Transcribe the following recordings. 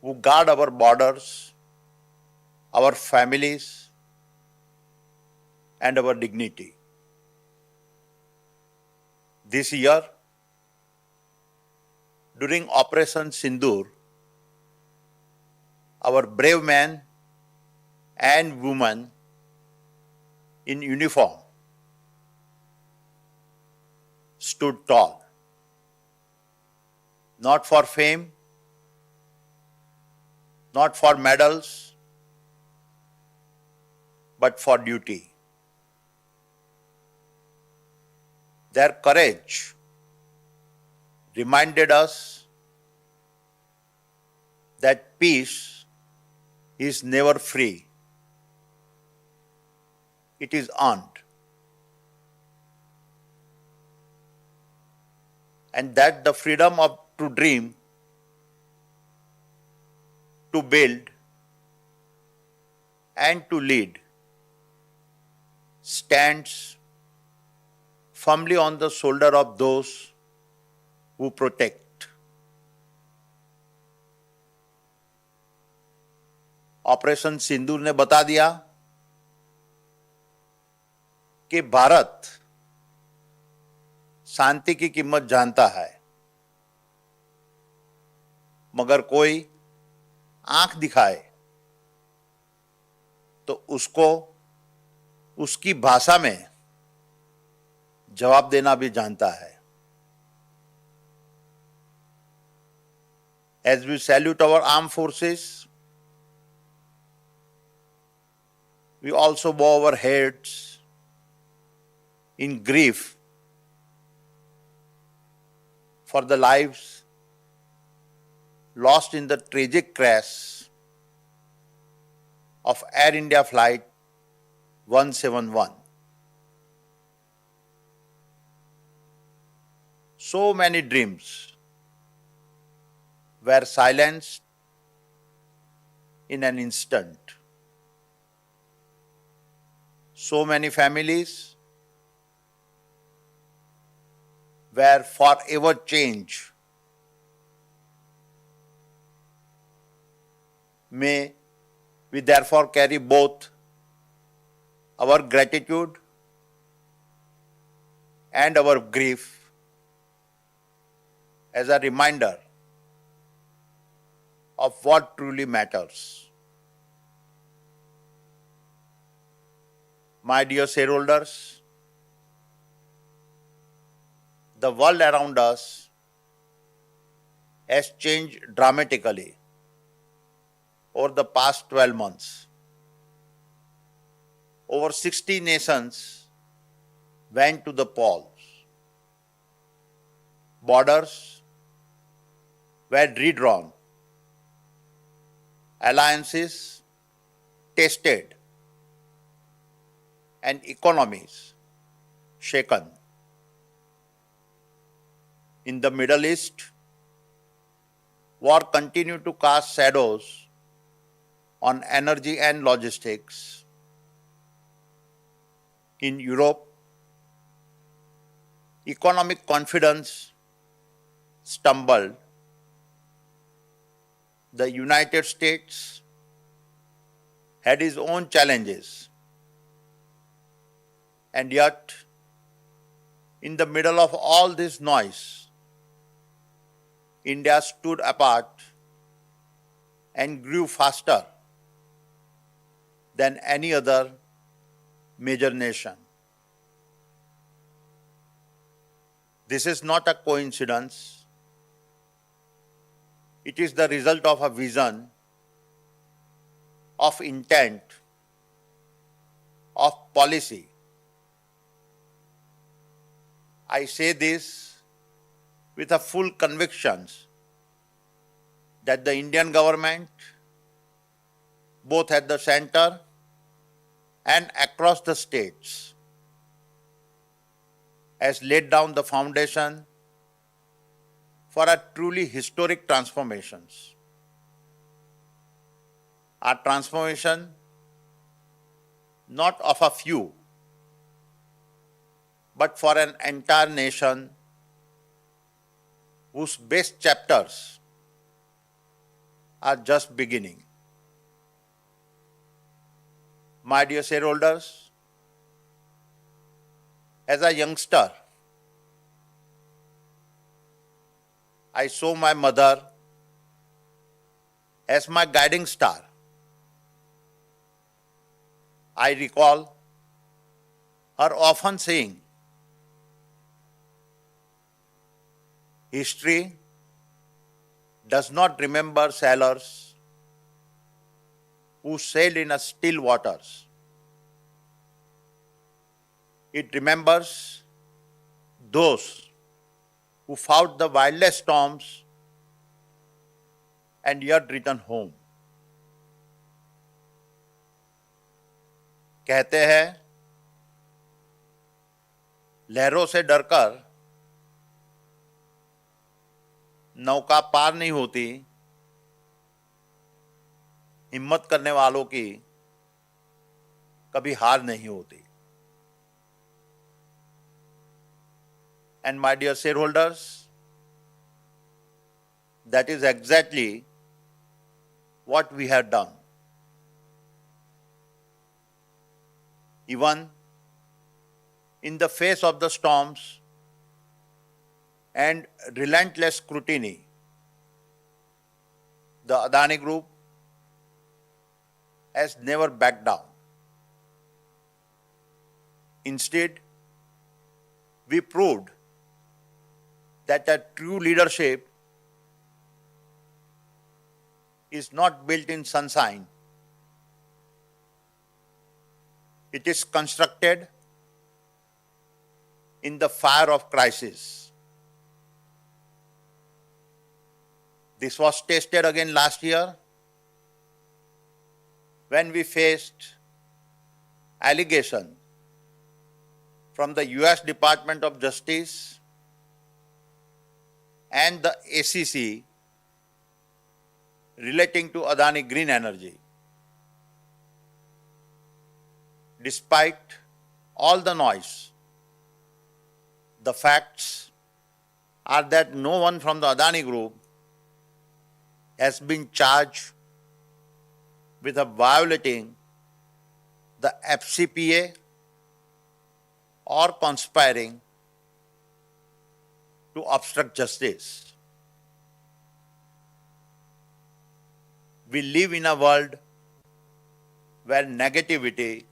who guard our borders, our families, and our dignity. This year, during Operation Sindoor, our brave men and women in uniform stood tall, not for fame, not for medals, but for duty. Their courage reminded us that peace is never free. It is earned. And that the freedom to dream, to build, and to lead stands firmly on the shoulder of those who protect. Operation Sindoor ने बता दिया कि भारत शांति की कीमत जानता है, मगर कोई आंख दिखाए तो उसको उसकी भाषा में जवाब देना भी जानता है. As we salute our armed forces, we also bow our heads in grief for the lives lost in the tragic crash of Air India Flight 171. So many dreams were silenced in an instant. So many families were forever changed. May we therefore carry both our gratitude and our grief as a reminder of what truly matters. My dear shareholders, the world around us has changed dramatically over the past 12 months. Over 60 nations went to the polls. Borders were redrawn. Alliances tested and economies shaken. In the Middle East, war continued to cast shadows on energy and logistics. In Europe, economic confidence stumbled. The United States had its own challenges. And yet, in the middle of all this noise, India stood apart and grew faster than any other major nation. This is not a coincidence. It is the result of a vision, of intent, of policy. I say this with a full conviction that the Indian government, both at the center and across the states, has laid down the foundation for a truly historic transformations. A transformation not of a few, but for an entire nation whose best chapters are just beginning. My dear shareholders, as a youngster, I saw my mother as my guiding star. I recall her often saying, "History does not remember sailors who sailed in a still waters. It remembers those who fought the wildest storms and yet returned home." कहते हैं, लहरों से डरकर नौका पार नहीं होती, हिम्मत करने वालों की कभी हार नहीं होती. And my dear shareholders, that is exactly what we have done. Even in the face of the storms and relentless scrutiny, the Adani Group has never backed down. Instead, we proved that a true leadership is not built in sunshine. It is constructed in the fire of crisis. This was tested again last year when we faced allegation from the US Department of Justice and the ACC relating to Adani Green Energy. Despite all the noise, the facts are that no one from the Adani Group has been charged with violating the FCPA or conspiring to obstruct justice. We live in a world where negativity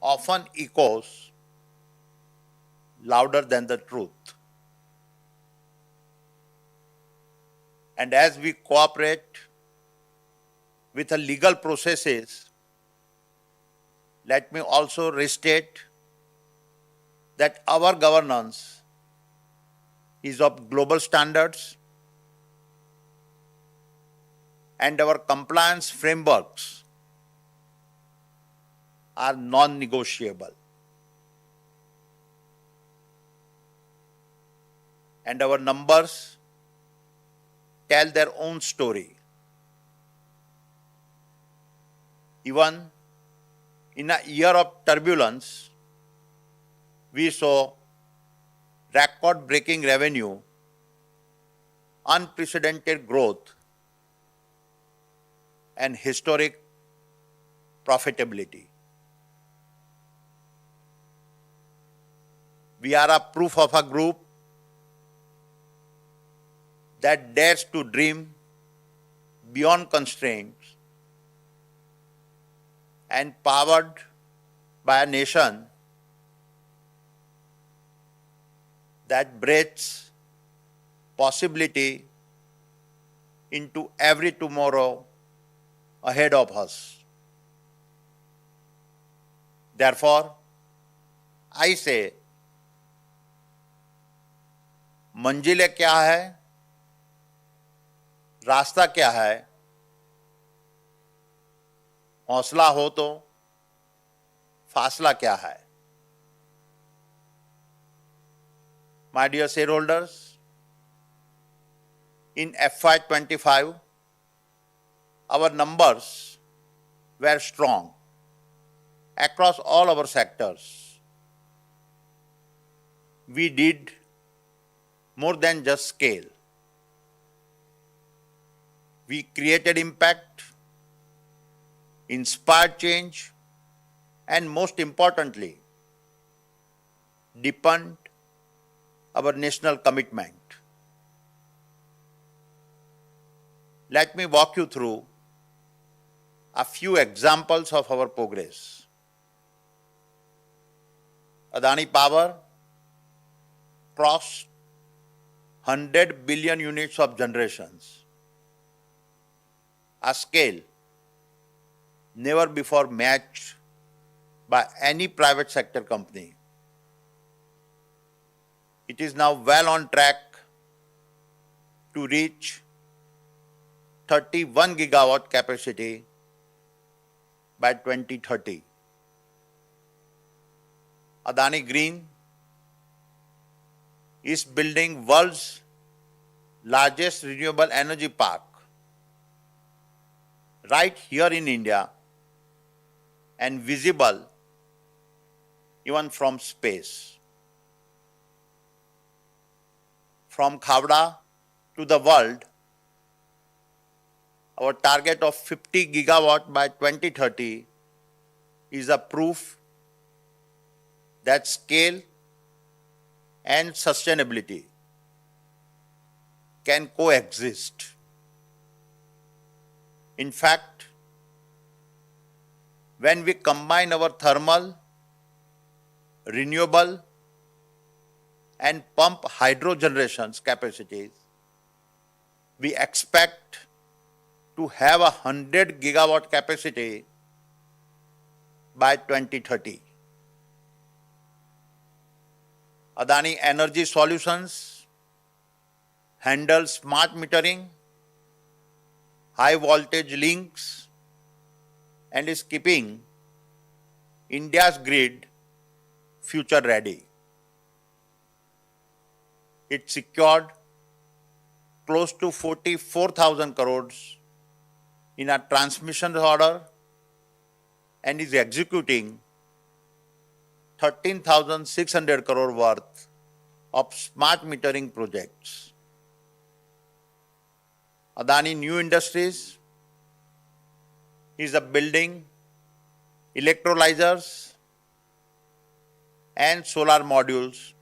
often echoes louder than the truth. And as we cooperate with the legal processes, let me also restate that our governance is of global standards and our compliance frameworks are non-negotiable. And our numbers tell their own story. Even in a year of turbulence, we saw record-breaking revenue, unprecedented growth, and historic profitability. We are a proof of a group that dares to dream beyond constraints and powered by a nation that breathes possibility into every tomorrow ahead of us. Therefore, I say, मंजिलें क्या है, रास्ता क्या है, हौसला हो तो फासला क्या है. My dear shareholders, in FY25, our numbers were strong across all our sectors. We did more than just scale. We created impact, inspired change, and most importantly, deepened our national commitment. Let me walk you through a few examples of our progress. Adani Power crossed 100 billion units of generations, a scale never before matched by any private sector company. It is now well on track to reach 31 gigawatt capacity by 2030. Adani Green is building world's largest renewable energy park right here in India and visible even from space. From Khavda to the world, our target of 50 gigawatt by 2030 is a proof that scale and sustainability can coexist. In fact, when we combine our thermal, renewable, and pump hydro generations capacities, we expect to have 100 gigawatt capacity by 2030. Adani Energy Solutions handles smart metering, high voltage links, and is keeping India's grid future ready. It secured close to 44,000 crores in a transmission order and is executing 13,600 crore worth of smart metering projects. Adani New Industries is building electrolyzers and solar modules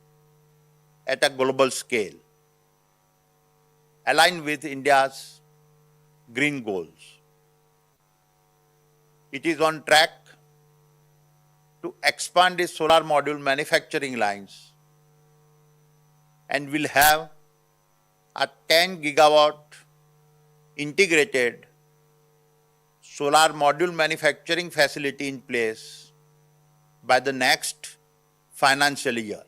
at a global scale, aligned with India's green goals. It is on track to expand its solar module manufacturing lines and will have a 10 gigawatt integrated solar module manufacturing facility in place by the next financial year.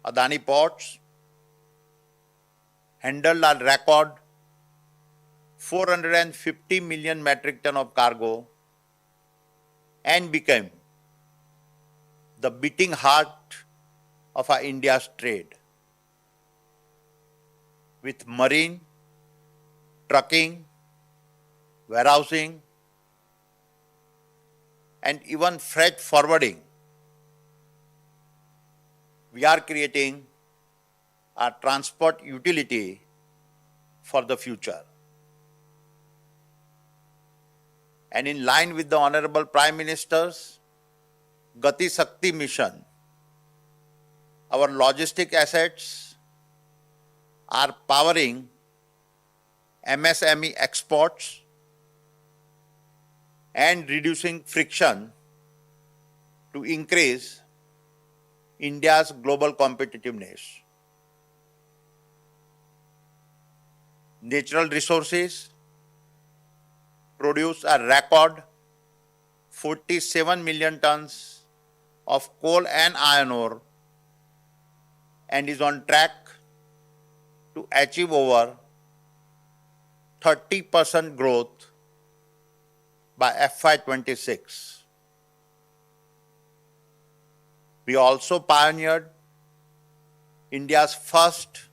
Adani Ports handled a record 450 million metric ton of cargo and became the beating heart of India's trade. With marine, trucking, warehousing, and even freight forwarding, we are creating a transport utility for the future. And in line with the Honorable Prime Minister's Gati Shakti mission, our logistic assets are powering MSME exports and reducing friction to increase India's global competitiveness. Natural resources produce a record 47 million tons of coal and iron ore and is on track to achieve over 30% growth by FY26. We also pioneered India's first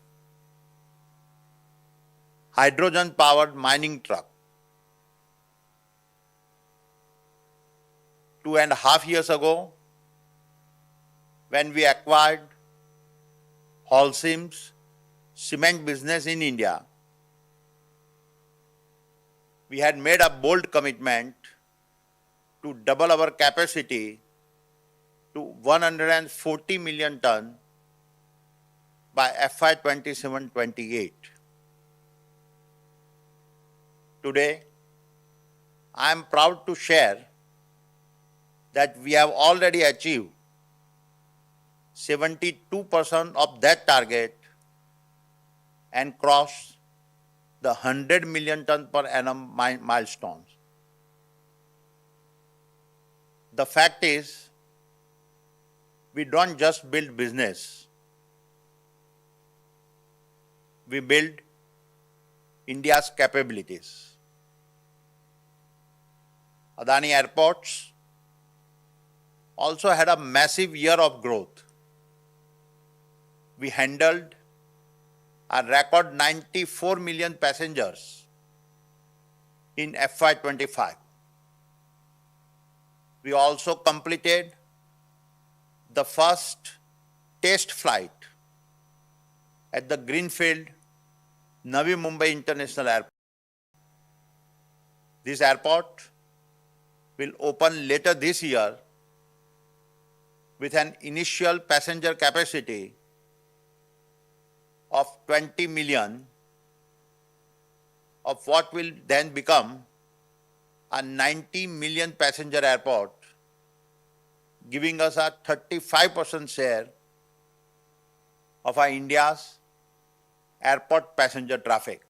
hydrogen-powered mining truck. 2.5 years ago, when we acquired Holcim's cement business in India, we had made a bold commitment to double our capacity to 140 million ton by FY 27-28. Today, I am proud to share that we have already achieved 72% of that target and crossed the 100 million ton per annum milestones. The fact is, we don't just build business, we build India's capabilities. Adani Airports also had a massive year of growth. We handled a record 94 million passengers in FY 25. We also completed the first test flight at the Greenfield Navi Mumbai International Airport. This airport will open later this year with an initial passenger capacity of 20 million, of what will then become a 90 million passenger airport, giving us a 35% share of our India's airport passenger traffic.